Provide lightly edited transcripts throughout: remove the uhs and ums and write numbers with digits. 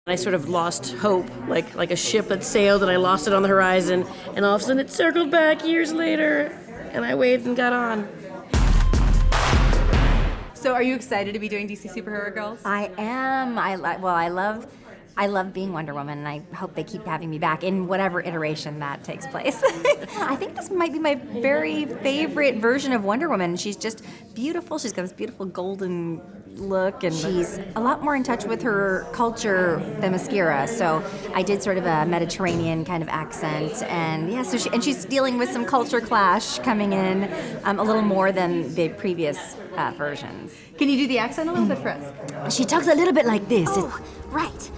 I sort of lost hope, like a ship that sailed and I lost it on the horizon, and all of a sudden it circled back years later, and I waved and got on. So are you excited to be doing DC Superhero Girls? I am. I love being Wonder Woman, and I hope they keep having me back in whatever iteration that takes place. I think this might be my very favorite version of Wonder Woman. She's just beautiful. She's got this beautiful golden look, and she's a lot more in touch with her culture than Mascara. So I did sort of a Mediterranean kind of accent, and yeah, so she's dealing with some culture clash coming in a little more than the previous versions. Can you do the accent a little bit for us? She talks a little bit like this. Oh, right.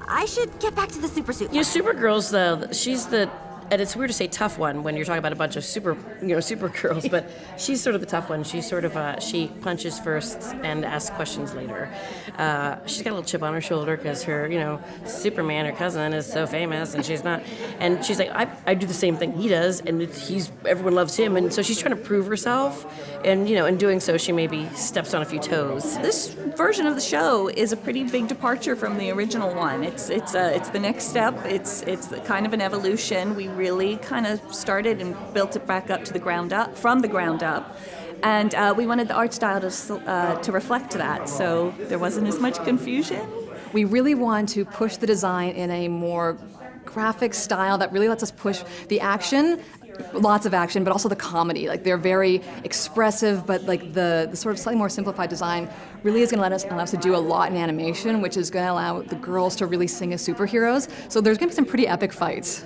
I should get back to the super suit. Supergirl's though, she's the, and it's weird to say tough one when you're talking about a bunch of supergirls, but she's sort of the tough one. She's sort of, she punches first and asks questions later. She's got a little chip on her shoulder because her, Superman, her cousin, is so famous, and she's not. And she's like, I do the same thing he does, and everyone loves him, and so she's trying to prove herself, and in doing so, she maybe steps on a few toes. This version of the show is a pretty big departure from the original one. It's the next step. It's kind of an evolution. We really kind of started and built it back up from the ground up. And we wanted the art style to reflect that, so there wasn't as much confusion. We really want to push the design in a more graphic style that really lets us push the action, lots of action, but also the comedy. Like, they're very expressive, but like the sort of slightly more simplified design really is going to allow us to do a lot in animation, which is going to allow the girls to really sing as superheroes. So there's going to be some pretty epic fights.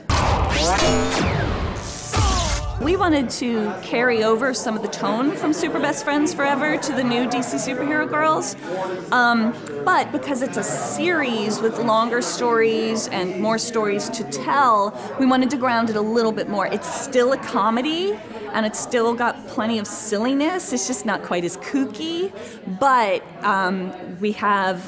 We wanted to carry over some of the tone from Super Best Friends Forever to the new DC Superhero Girls, but because it's a series with longer stories and more stories to tell, we wanted to ground it a little bit more. It's still a comedy, and it's still got plenty of silliness. It's just not quite as kooky, but we have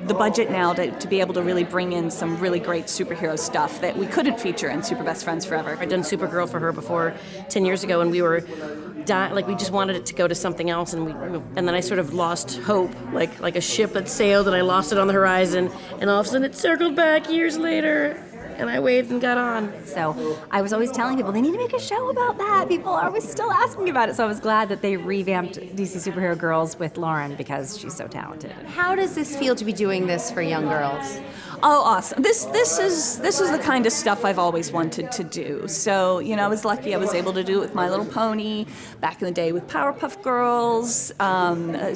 the budget now to be able to really bring in some really great superhero stuff that we couldn't feature in Super Best Friends Forever. I'd done Supergirl for her before 10 years ago, and we were we just wanted it to go to something else, and then I sort of lost hope, like a ship that sailed and I lost it on the horizon, and all of a sudden it circled back years later, and I waved and got on. So I was always telling people they need to make a show about that. People are always still asking about it. So I was glad that they revamped DC Superhero Girls with Lauren, because she's so talented. How does this feel to be doing this for young girls? Oh, awesome. This is the kind of stuff I've always wanted to do. So, I was lucky I was able to do it with My Little Pony, back in the day with Powerpuff Girls,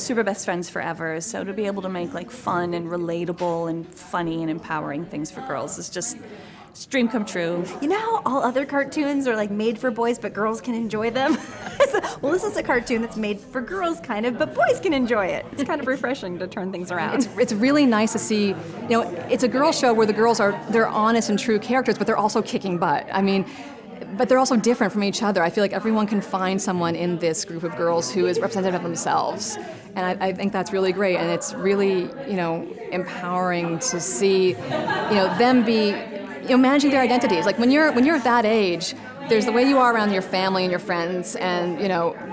Super Best Friends Forever. So to be able to make fun and relatable and funny and empowering things for girls is just, it's a dream come true. You know how all other cartoons are made for boys, but girls can enjoy them? Well, this is a cartoon that's made for girls, kind of, but boys can enjoy it. It's kind of refreshing to turn things around. It's really nice to see, it's a girl show where the girls they're honest and true characters, but they're also kicking butt. But they're also different from each other. I feel like everyone can find someone in this group of girls who is representative of themselves. And I think that's really great, and it's really, empowering to see, them be, managing their identities. Like when you're at that age, there's the way you are around your family and your friends, and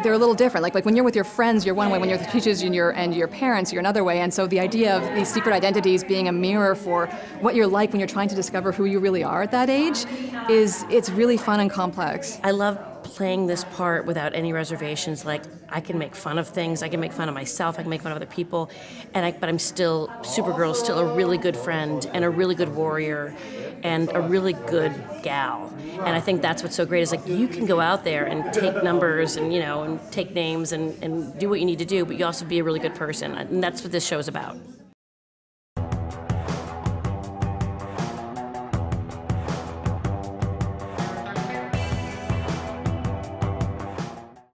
they're a little different. Like when you're with your friends, you're one way. When you're with the teachers and your parents, you're another way. And so the idea of these secret identities being a mirror for what you're like when you're trying to discover who you really are at that age it's really fun and complex. I love playing this part without any reservations. Like, I can make fun of things, I can make fun of myself, I can make fun of other people, but I'm still, Supergirl's still a really good friend and a really good warrior and a really good gal. And I think that's what's so great, is you can go out there and take numbers and and take names and do what you need to do, but you also be a really good person. And that's what this show's about.